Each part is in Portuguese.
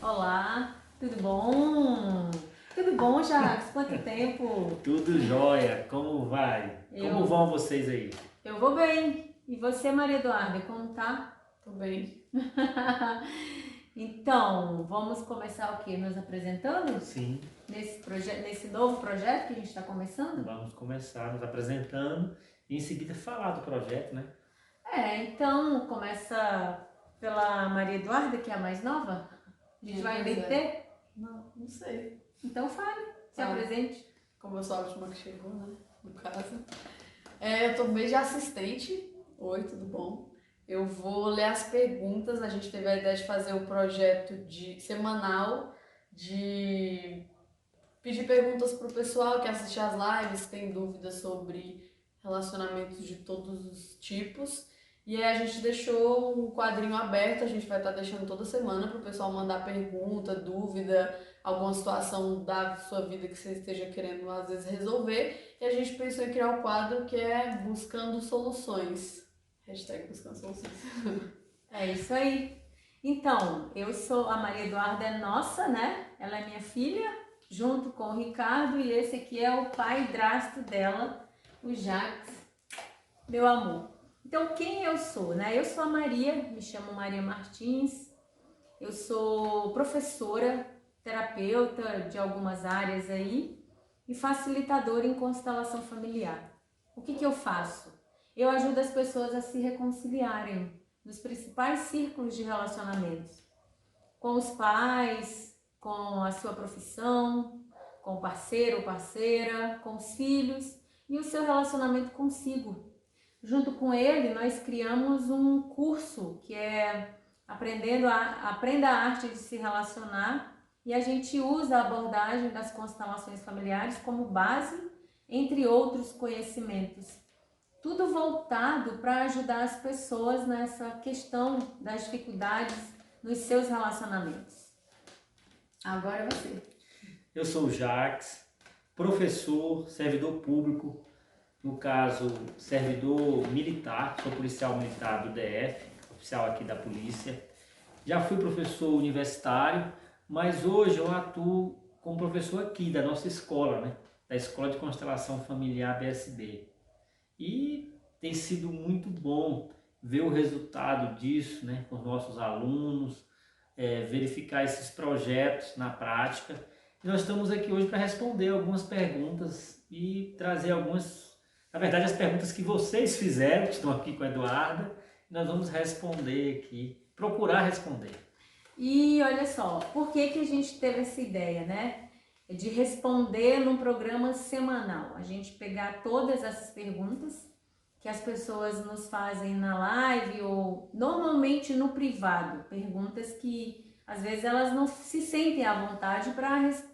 Olá, tudo bom? Tudo bom, Jacques? Quanto tempo? Tudo jóia, como vai? Como Eu, vão vocês aí? eu vou bem. E você, Maria Eduarda, como tá? Tô bem. Então, vamos começar o quê? Nos apresentando? Sim, Nesse novo projeto que a gente está começando? vamos começar nos apresentando e em seguida falar do projeto, né? Então, começa pela Maria Eduarda, que é a mais nova. A gente vai Pois é. inverter? Não sei. Então fale, se Tá. apresente. Como eu sou a última que chegou, né? No caso. Eu tô meio de assistente. Oi, tudo bom? Eu vou ler as perguntas. A gente teve a ideia de fazer um projeto semanal de pedir perguntas pro pessoal que assiste às lives, tem dúvidas sobre relacionamentos de todos os tipos. E aí a gente deixou um quadrinho aberto, a gente vai estar deixando toda semana para o pessoal mandar pergunta, dúvida, alguma situação da sua vida que você esteja querendo às vezes resolver. E a gente pensou em criar um quadro que é Buscando Soluções. Hashtag Buscando Soluções. É isso aí. Então, eu sou a Maria Eduarda, é nossa, né? Ela é minha filha, junto com o Ricardo, e esse aqui é o padrasto dela, o Jacques, meu amor. Então, quem eu sou, né? Eu sou a Maria, me chamo Maria Martins, eu sou professora, terapeuta de algumas áreas aí e facilitadora em constelação familiar. O que eu faço? Eu ajudo as pessoas a se reconciliarem nos principais círculos de relacionamentos, com os pais, com a sua profissão, com o parceiro ou parceira, com os filhos e o seu relacionamento consigo. Junto com ele, nós criamos um curso que é Aprenda a Arte de Se Relacionar, e a gente usa a abordagem das constelações familiares como base, entre outros conhecimentos. Tudo voltado para ajudar as pessoas nessa questão das dificuldades nos seus relacionamentos. Agora é você. Eu sou o Jacques, professor, servidor público, no caso, servidor militar, sou policial militar do DF, oficial aqui da polícia. Já fui professor universitário, mas hoje eu atuo como professor aqui da nossa escola, né? Da Escola de Constelação Familiar BSB. E tem sido muito bom ver o resultado disso, né, com os nossos alunos, verificar esses projetos na prática. E nós estamos aqui hoje para responder algumas perguntas e trazer algumas, na verdade, as perguntas que vocês fizeram, que estão aqui com a Eduarda, e nós vamos responder aqui, procurar responder. E olha só, por que a gente teve essa ideia, né? De responder num programa semanal. A gente pegar todas essas perguntas que as pessoas nos fazem na live ou normalmente no privado. Perguntas que às vezes elas não se sentem à vontade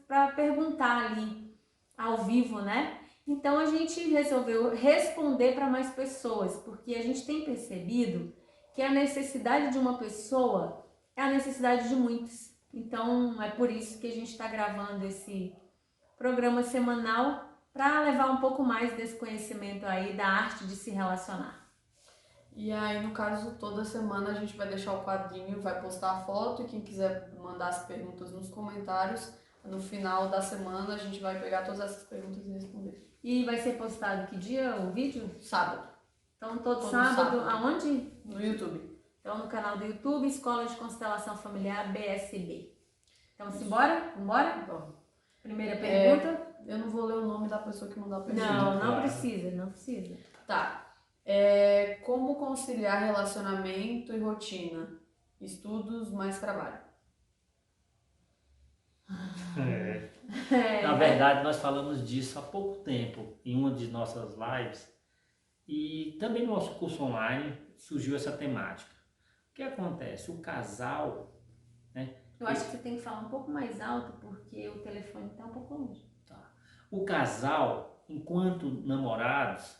para perguntar ali ao vivo, né? Então a gente resolveu responder para mais pessoas, porque a gente tem percebido que a necessidade de uma pessoa é a necessidade de muitos. Então é por isso que a gente está gravando esse programa semanal para levar um pouco mais desse conhecimento aí da arte de se relacionar. E aí, no caso, toda semana a gente vai deixar o quadrinho, vai postar a foto e quem quiser mandar as perguntas nos comentários, no final da semana a gente vai pegar todas essas perguntas e responder. E vai ser postado que dia o vídeo? Sábado. Então todo Todo sábado, sábado. aonde? No YouTube. Então no canal do YouTube, Escola de Constelação Familiar BSB. Então simbora? Vambora? Bom, Primeira pergunta? eu não vou ler o nome da pessoa que mandou a pergunta. Não claro. precisa, não precisa. Tá. Como conciliar relacionamento e rotina? Estudos mais trabalho. Na verdade, nós falamos disso há pouco tempo em uma de nossas lives e também no nosso curso online surgiu essa temática. O que acontece? O casal, né? Eu acho que você tem que falar um pouco mais alto porque o telefone está um pouco longe. Tá. O casal, enquanto namorados,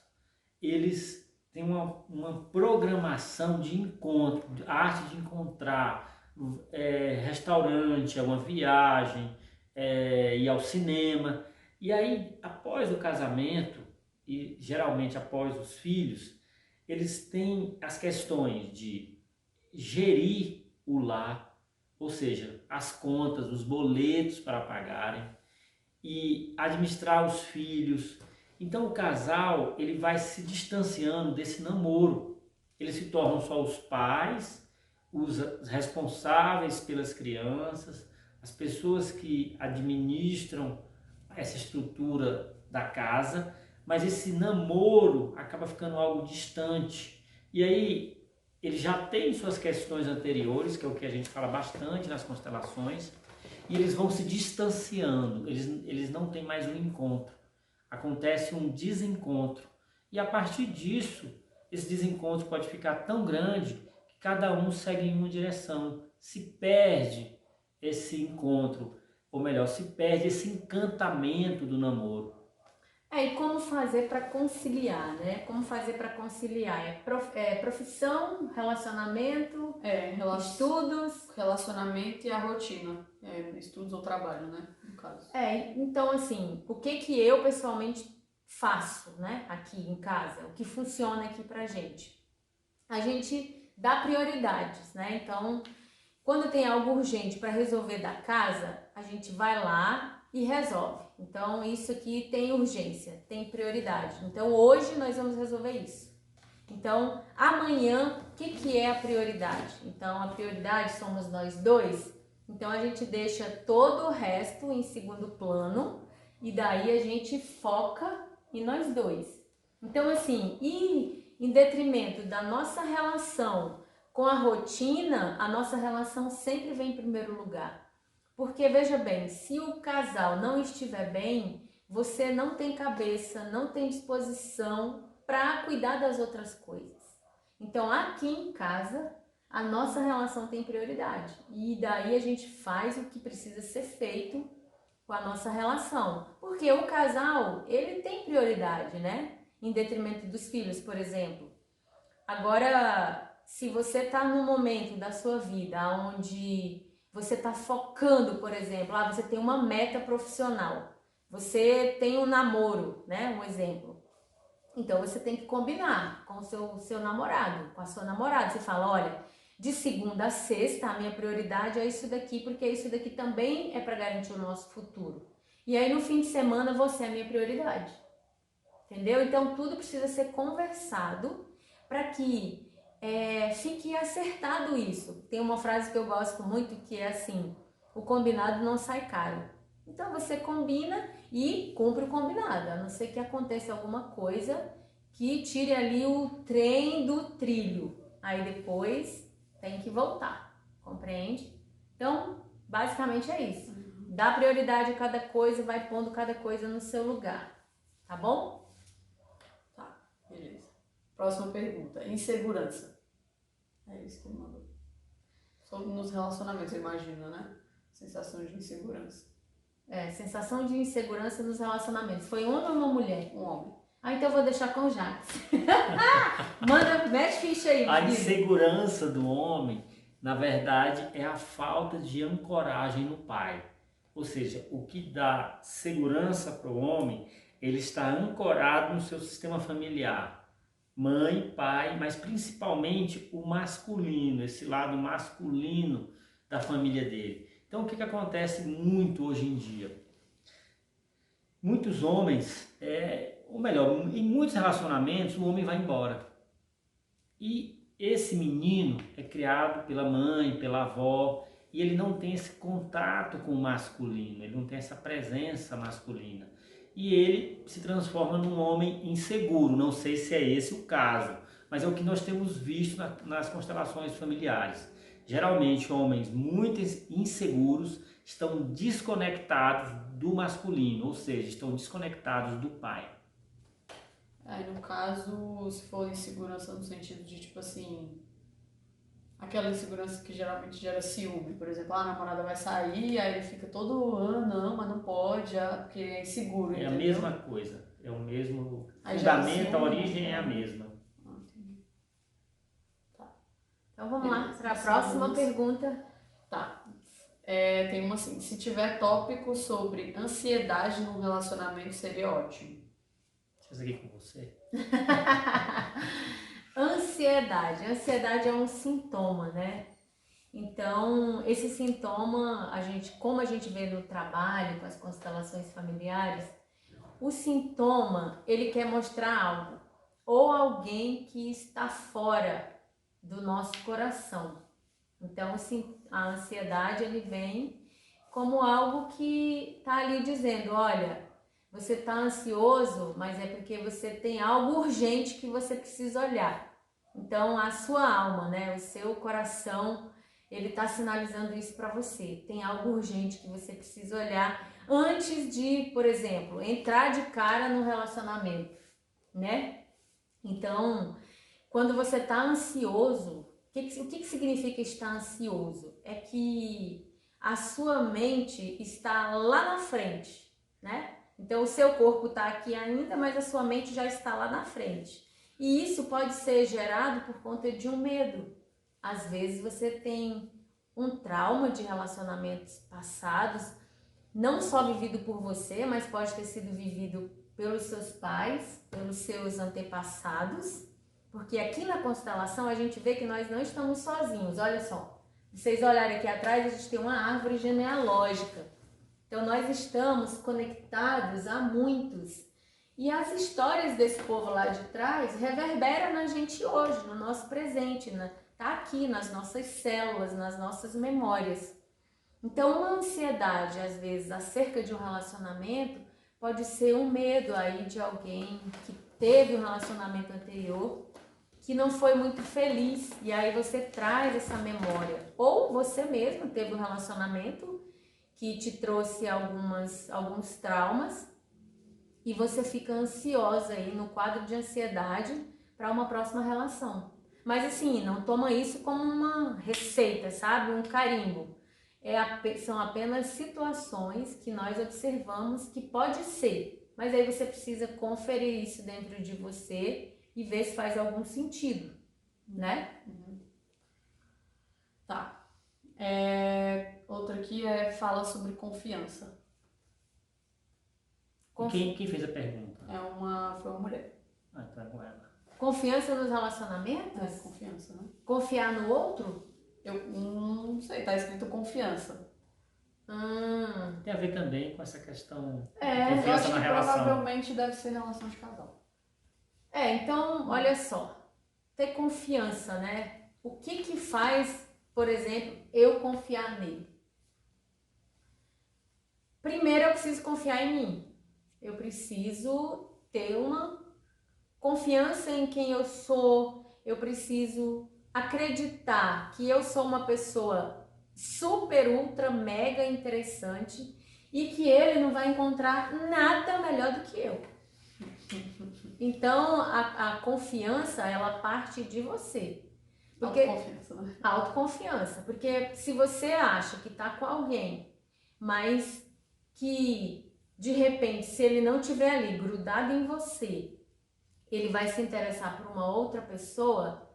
eles têm uma programação de encontro, a arte de encontrar, restaurante, uma viagem, ir ao cinema. E aí, após o casamento, e geralmente após os filhos, eles têm as questões de gerir o lar, ou seja, as contas, os boletos para pagarem e administrar os filhos. Então o casal ele vai se distanciando desse namoro. Eles se tornam só os pais, os responsáveis pelas crianças, as pessoas que administram essa estrutura da casa, mas esse namoro acaba ficando algo distante. E aí ele já tem suas questões anteriores, que é o que a gente fala bastante nas constelações, e eles vão se distanciando, eles não têm mais um encontro. Acontece um desencontro. E a partir disso, esse desencontro pode ficar tão grande que cada um segue em uma direção. Se perde esse encontro, ou melhor, se perde esse encantamento do namoro. E como fazer para conciliar, né? Como fazer para conciliar? Profissão, relacionamento, estudos. Relacionamento e a rotina. Estudos ou trabalho, né? No caso. Então assim, o que eu pessoalmente faço, né? Aqui em casa, o que funciona aqui pra gente? A gente dá prioridades, né? Então, quando tem algo urgente para resolver da casa, a gente vai lá e resolve. Então, isso aqui tem urgência, tem prioridade. Então, hoje nós vamos resolver isso. Então, amanhã, o que é a prioridade? Então, a prioridade somos nós dois. Então, a gente deixa todo o resto em segundo plano e daí a gente foca em nós dois. Então, assim, e em detrimento da nossa relação com a rotina, a nossa relação sempre vem em primeiro lugar. Porque, veja bem, se o casal não estiver bem, você não tem cabeça, não tem disposição para cuidar das outras coisas. Então, aqui em casa, a nossa relação tem prioridade. E daí a gente faz o que precisa ser feito com a nossa relação. Porque o casal, ele tem prioridade, né? Em detrimento dos filhos, por exemplo. Agora, se você está num momento da sua vida onde você está focando, por exemplo, você tem uma meta profissional, você tem um namoro, né? Um exemplo. Então, você tem que combinar com o seu namorado, com a sua namorada. Você fala, olha, de segunda a sexta, a minha prioridade é isso daqui, porque isso daqui também é para garantir o nosso futuro. E aí, no fim de semana, você é a minha prioridade. Entendeu? Então, tudo precisa ser conversado para que fique acertado isso. Tem uma frase que eu gosto muito que é assim, o combinado não sai caro. Então você combina e cumpre o combinado, a não ser que aconteça alguma coisa que tire ali o trem do trilho. Aí depois tem que voltar, compreende? Então, basicamente é isso. Dá prioridade a cada coisa, vai pondo cada coisa no seu lugar, tá bom? Beleza. Próxima pergunta. Insegurança. É isso que ele mandou. Sobre nos relacionamentos, eu imagino, né? Sensação de insegurança. Sensação de insegurança nos relacionamentos. Foi um homem ou uma mulher? Um homem. Então eu vou deixar com o Jacques. Mete ficha aí. A insegurança do homem, na verdade, é a falta de ancoragem no pai. Ou seja, o que dá segurança para o homem, ele está ancorado no seu sistema familiar. Mãe, pai, mas principalmente o masculino, esse lado masculino da família dele. Então, o que acontece muito hoje em dia? Muitos homens, ou melhor, em muitos relacionamentos, o homem vai embora. E esse menino é criado pela mãe, pela avó, e ele não tem esse contato com o masculino, ele não tem essa presença masculina. E ele se transforma num homem inseguro. Não sei se é esse o caso, mas é o que nós temos visto nas constelações familiares. Geralmente, homens muito inseguros estão desconectados do masculino, ou seja, estão desconectados do pai. Aí, no caso, se for insegurança no sentido de, tipo assim, aquela insegurança que geralmente gera ciúme, por exemplo, a namorada vai sair, aí ele fica todo, não, mas não pode, porque é inseguro, É entendeu? a mesma coisa, é o mesmo aí fundamento, a origem é a mesma. Entendi. Tá. Então vamos lá para a próxima pergunta. Tá. Tem uma assim, se tiver tópico sobre ansiedade num relacionamento seria ótimo. Isso aqui com você? Ansiedade. Ansiedade é um sintoma, né? Então, esse sintoma, como a gente vê no trabalho, com as constelações familiares, o sintoma, ele quer mostrar algo, ou alguém que está fora do nosso coração. Então, a ansiedade, ele vem como algo que está ali dizendo, olha, você está ansioso, mas é porque você tem algo urgente que você precisa olhar. Então, a sua alma, né, o seu coração, ele está sinalizando isso para você. Tem algo urgente que você precisa olhar antes de, por exemplo, entrar de cara no relacionamento, né? Então, quando você está ansioso, o que significa estar ansioso? É que a sua mente está lá na frente, né? Então, o seu corpo está aqui ainda, mas a sua mente já está lá na frente. E isso pode ser gerado por conta de um medo. Às vezes você tem um trauma de relacionamentos passados, não só vivido por você, mas pode ter sido vivido pelos seus pais, pelos seus antepassados, porque aqui na constelação a gente vê que nós não estamos sozinhos. Olha só, vocês olharem aqui atrás, a gente tem uma árvore genealógica. Então nós estamos conectados a muitos. E as histórias desse povo lá de trás reverberam na gente hoje, no nosso presente, tá aqui nas nossas células, nas nossas memórias. Então, uma ansiedade, às vezes, acerca de um relacionamento, pode ser um medo aí de alguém que teve um relacionamento anterior, que não foi muito feliz, e aí você traz essa memória. Ou você mesmo teve um relacionamento que te trouxe alguns traumas, e você fica ansiosa aí no quadro de ansiedade para uma próxima relação. Mas assim, não toma isso como uma receita, sabe? Um carimbo. São apenas situações que nós observamos que pode ser, mas aí você precisa conferir isso dentro de você e ver se faz algum sentido, né? Tá. Outra aqui fala sobre confiança. Quem fez a pergunta? Foi uma mulher. Ah, então é com ela. Confiança nos relacionamentos? Confiança, né? Confiar no outro? Eu não sei, tá escrito confiança. Tem a ver também com essa questão de Eu confiança acho na que relação. provavelmente deve ser relação de casal. Então, olha só, ter confiança, né? O que faz, por exemplo, eu confiar nele? Primeiro eu preciso confiar em mim. Eu preciso ter uma confiança em quem eu sou. Eu preciso acreditar que eu sou uma pessoa super, ultra, mega interessante e que ele não vai encontrar nada melhor do que eu. Então, a confiança, ela parte de você. Porque, autoconfiança, né? Autoconfiança. Porque se você acha que tá com alguém, mas que, de repente, se ele não estiver ali grudado em você, ele vai se interessar por uma outra pessoa,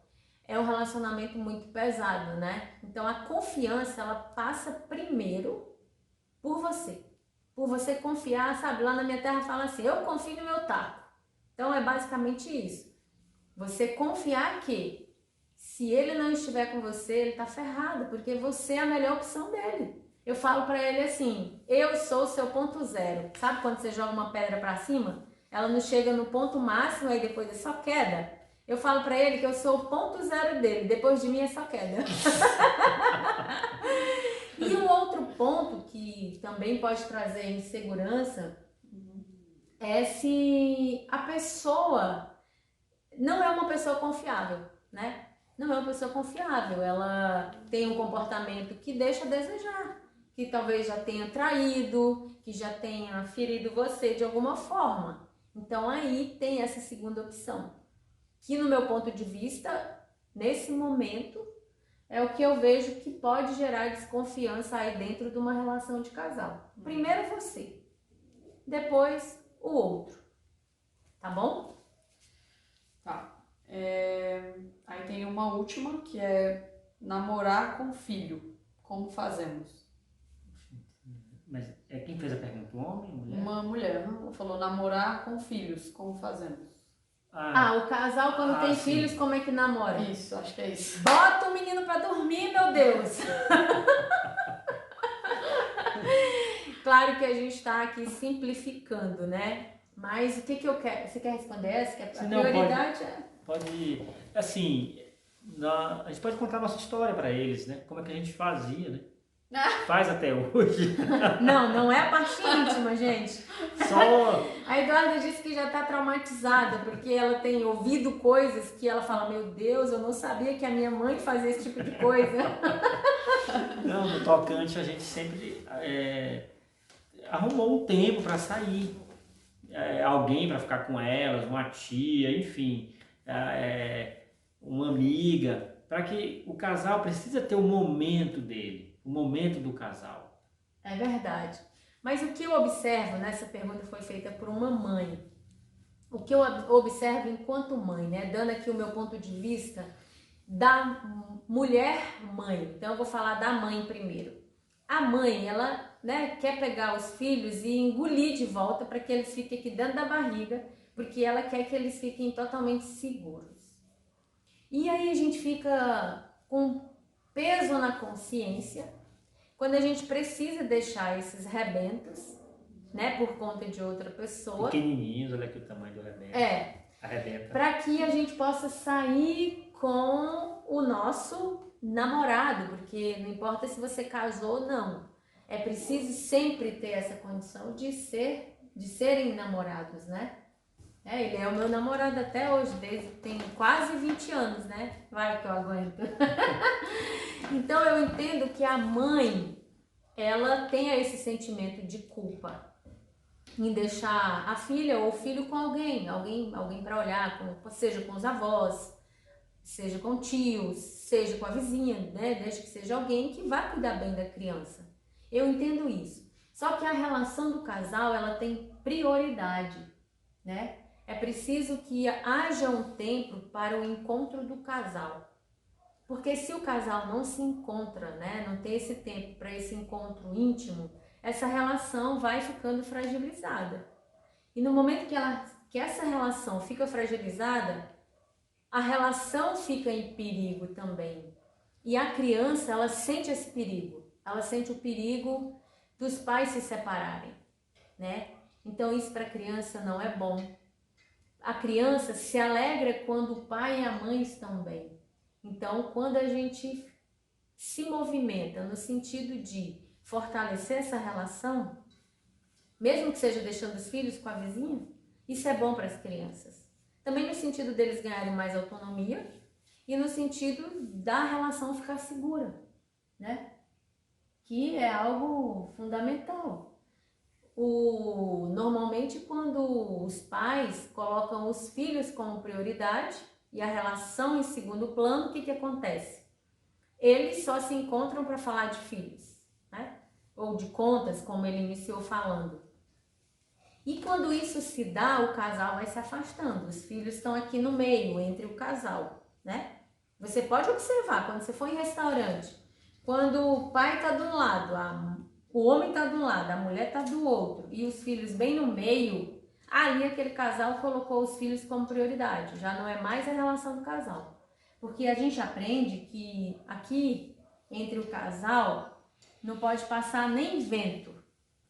é um relacionamento muito pesado, né? Então, a confiança, ela passa primeiro por você. Por você confiar, sabe? Lá na minha terra fala assim, eu confio no meu taco. Então, é basicamente isso. Você confiar que se ele não estiver com você, ele tá ferrado, porque você é a melhor opção dele. Eu falo pra ele assim, eu sou o seu ponto zero. Sabe quando você joga uma pedra pra cima? Ela não chega no ponto máximo, aí depois é só queda. Eu falo pra ele que eu sou o ponto zero dele, depois de mim é só queda. E um outro ponto que também pode trazer insegurança é se a pessoa não é uma pessoa confiável, né? Não é uma pessoa confiável, ela tem um comportamento que deixa a desejar, que talvez já tenha traído, que já tenha ferido você de alguma forma. Então aí tem essa segunda opção, que no meu ponto de vista, nesse momento, é o que eu vejo que pode gerar desconfiança aí dentro de uma relação de casal. Primeiro você, depois o outro, tá bom? Tá. Aí tem uma última que é namorar com filho. Como fazemos? Mas quem fez a pergunta? Um homem, mulher? Uma mulher, né? Ela falou namorar com filhos. Como fazemos? O casal quando tem sim. filhos, como é que namora? Isso, acho que é isso. Bota o menino pra dormir, meu Deus! Claro que a gente está aqui simplificando, né? Mas o que eu quero? Você quer responder essa? A prioridade pode, assim, a gente pode contar a nossa história para eles, né? Como é que a gente fazia, né? Faz até hoje. Não é a parte íntima, gente. Só... A Eduarda disse que já está traumatizada, porque ela tem ouvido coisas que ela fala, meu Deus, eu não sabia que a minha mãe fazia esse tipo de coisa. Não, no tocante a gente sempre arrumou um tempo para sair. Alguém para ficar com elas, uma tia, enfim, uma amiga, para que o casal precisa ter o momento dele, o momento do casal. É verdade. Mas o que eu observo, né, essa pergunta foi feita por uma mãe, o que eu observo enquanto mãe, né, dando aqui o meu ponto de vista da mulher mãe, então eu vou falar da mãe primeiro. A mãe, ela, né, quer pegar os filhos e engolir de volta para que eles fiquem aqui dentro da barriga, porque ela quer que eles fiquem totalmente seguros. E aí a gente fica com peso na consciência quando a gente precisa deixar esses rebentos, né, por conta de outra pessoa. Pequenininhos, olha aqui o tamanho do rebento. Arrebenta. Para que a gente possa sair com o nosso namorado, porque não importa se você casou ou não, é preciso sempre ter essa condição de serem namorados, né? Ele é o meu namorado até hoje, desde que tem quase 20 anos, né? Vai que eu aguento. Então eu entendo que a mãe, ela tenha esse sentimento de culpa em deixar a filha ou o filho com alguém para olhar, seja com os avós, seja com tios, seja com a vizinha, né? Desde que seja alguém que vai cuidar bem da criança. Eu entendo isso. Só que a relação do casal, ela tem prioridade, né? É preciso que haja um tempo para o encontro do casal. Porque se o casal não se encontra, né? Não tem esse tempo para esse encontro íntimo, essa relação vai ficando fragilizada. E no momento que essa relação fica fragilizada, a relação fica em perigo também. E a criança, ela sente esse perigo. Ela sente o perigo dos pais se separarem, né? Então isso para a criança não é bom. A criança se alegra quando o pai e a mãe estão bem. Então, quando a gente se movimenta no sentido de fortalecer essa relação, mesmo que seja deixando os filhos com a vizinha, isso é bom para as crianças. Também no sentido deles ganharem mais autonomia e no sentido da relação ficar segura, né? Que é algo fundamental. Normalmente, quando os pais colocam os filhos como prioridade e a relação em segundo plano, o que acontece? Eles só se encontram para falar de filhos, né? Ou de contas, como ele iniciou falando. E quando isso se dá, o casal vai se afastando. Os filhos estão aqui no meio, entre o casal, né? Você pode observar, quando você for em restaurante, quando o pai está de um lado, o homem está de um lado, a mulher está do outro, e os filhos bem no meio, ali aquele casal colocou os filhos como prioridade. Já não é mais a relação do casal. Porque a gente aprende que aqui, entre o casal, não pode passar nem vento,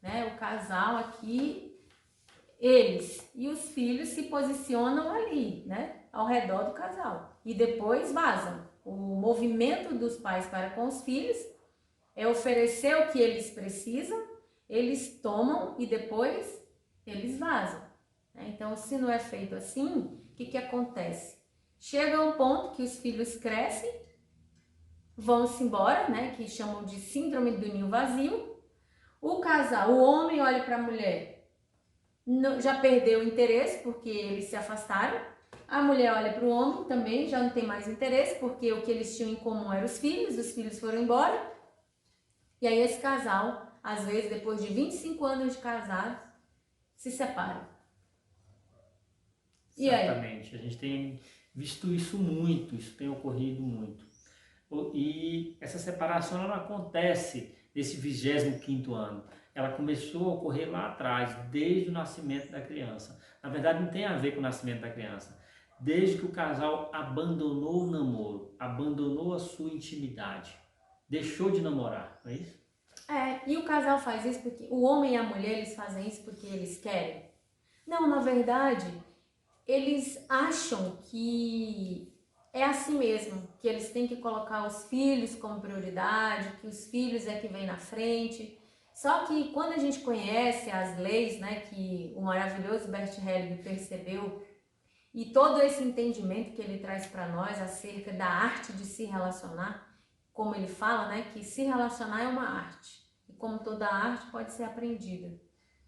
né? O casal aqui, eles e os filhos se posicionam ali, né? Ao redor do casal. E depois vazam. O movimento dos pais para com os filhos é oferecer o que eles precisam, eles tomam e depois eles vazam. Então, se não é feito assim, o que acontece? Chega um ponto que os filhos crescem, vão-se embora, né? Que chamam de síndrome do ninho vazio. O casal, o homem olha para a mulher, já perdeu o interesse porque eles se afastaram. A mulher olha para o homem, também já não tem mais interesse porque o que eles tinham em comum eram os filhos foram embora. E aí esse casal, às vezes depois de 25 anos de casados, se separa. E aí? Exatamente, a gente tem visto isso muito, isso tem ocorrido muito. E essa separação ela não acontece nesse 25º ano. Ela começou a ocorrer lá atrás, desde o nascimento da criança. Na verdade, não tem a ver com o nascimento da criança. desde que o casal abandonou o namoro, abandonou a sua intimidade, deixou de namorar, não é isso? E o casal faz isso porque o homem e a mulher, eles fazem isso porque eles querem? Não, na verdade, eles acham que é assim mesmo, que eles têm que colocar os filhos como prioridade, que os filhos é que vem na frente. Só que quando a gente conhece as leis, né, que o maravilhoso Bert Helling percebeu, e todo esse entendimento que ele traz para nós acerca da arte de se relacionar, como ele fala, né, que se relacionar é uma arte, e como toda arte pode ser aprendida.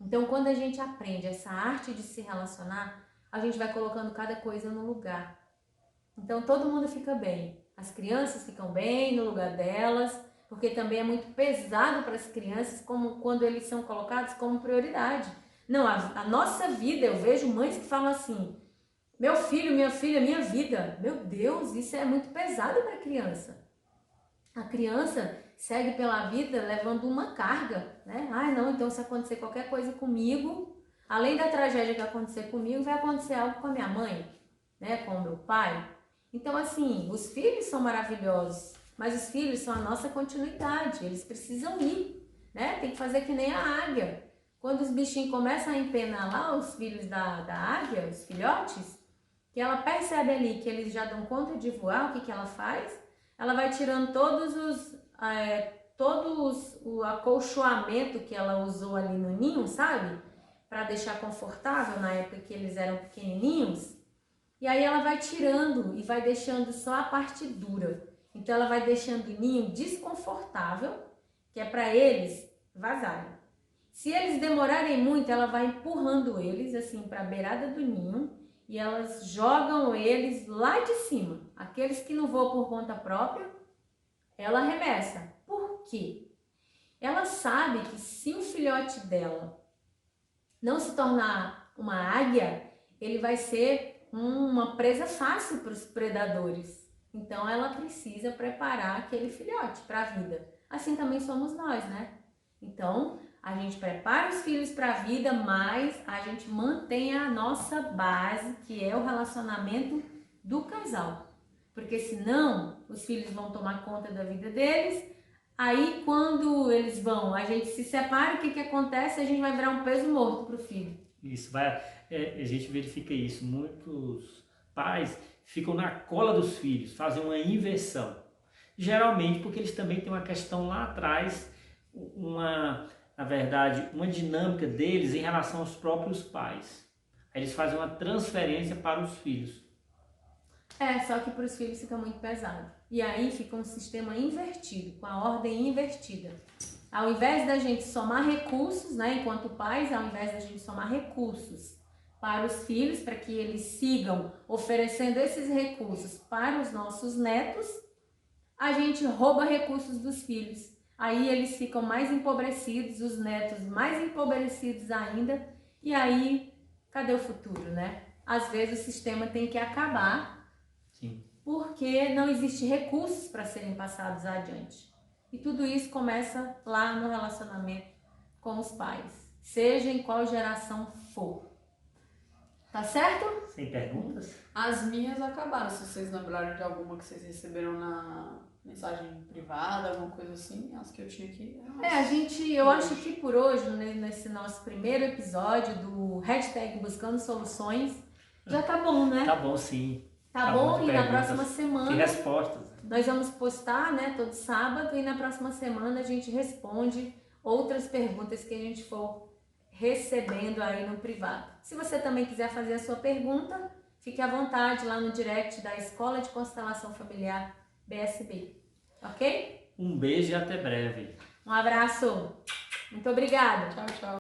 Então, quando a gente aprende essa arte de se relacionar, a gente vai colocando cada coisa no lugar. Então, todo mundo fica bem. As crianças ficam bem no lugar delas, porque também é muito pesado para as crianças como quando eles são colocados como prioridade. Não, a nossa vida, eu vejo mães que falam assim, meu filho, minha filha, minha vida. Meu Deus, isso é muito pesado para a criança. A criança segue pela vida levando uma carga, né? Ai, não, então se acontecer qualquer coisa comigo, além da tragédia que acontecer comigo, vai acontecer algo com a minha mãe, né? Com o meu pai. Então, assim, os filhos são maravilhosos, mas os filhos são a nossa continuidade, eles precisam ir, né? Tem que fazer que nem a águia. Quando os bichinhos começam a empenar lá, os filhos da águia, os filhotes, que ela percebe ali que eles já dão conta de voar, o que ela faz? Ela vai tirando o acolchoamento que ela usou ali no ninho, sabe? Para deixar confortável na época que eles eram pequenininhos. E aí ela vai tirando e vai deixando só a parte dura. Então ela vai deixando o ninho desconfortável, que é para eles vazarem. Se eles demorarem muito, ela vai empurrando eles assim para a beirada do ninho e elas jogam eles lá de cima. Aqueles que não voam por conta própria, ela arremessa. Por quê? Ela sabe que se o filhote dela não se tornar uma águia, ele vai ser uma presa fácil para os predadores. Então ela precisa preparar aquele filhote para a vida. Assim também somos nós, né? Então a gente prepara os filhos para a vida, mas a gente mantém a nossa base, que é o relacionamento do casal. Porque senão os filhos vão tomar conta da vida deles. Aí quando eles vão, a gente se separa, o que acontece? A gente vai virar um peso morto para o filho. Isso, a gente verifica isso. Muitos pais ficam na cola dos filhos, fazem uma inversão. Geralmente porque eles também têm uma questão lá atrás, na verdade, uma dinâmica deles em relação aos próprios pais. Aí eles fazem uma transferência para os filhos. Só que para os filhos fica muito pesado. E aí fica um sistema invertido, com a ordem invertida. Ao invés da gente somar recursos, né, enquanto pais, ao invés da gente somar recursos para os filhos, para que eles sigam oferecendo esses recursos para os nossos netos, a gente rouba recursos dos filhos. Aí eles ficam mais empobrecidos, os netos mais empobrecidos ainda, e aí, cadê o futuro, né? Às vezes o sistema tem que acabar. Sim. Porque não existe recursos para serem passados adiante. E tudo isso começa lá no relacionamento com os pais, seja em qual geração for. Tá certo? Sem perguntas? As minhas acabaram. Se vocês lembrarem de alguma que vocês receberam na mensagem privada, alguma coisa assim, as que eu tinha aqui. Eu acho que por hoje, nesse nosso primeiro episódio do hashtag Buscando Soluções, já tá bom, né? Tá bom, sim. Tá bom? E na próxima E semana respostas. nós vamos postar, né, todo sábado, e na próxima semana a gente responde outras perguntas que a gente for recebendo aí no privado. Se você também quiser fazer a sua pergunta, fique à vontade lá no direct da Escola de Constelação Familiar BSB, ok? Um beijo e até breve. Um abraço, muito obrigada. Tchau, tchau.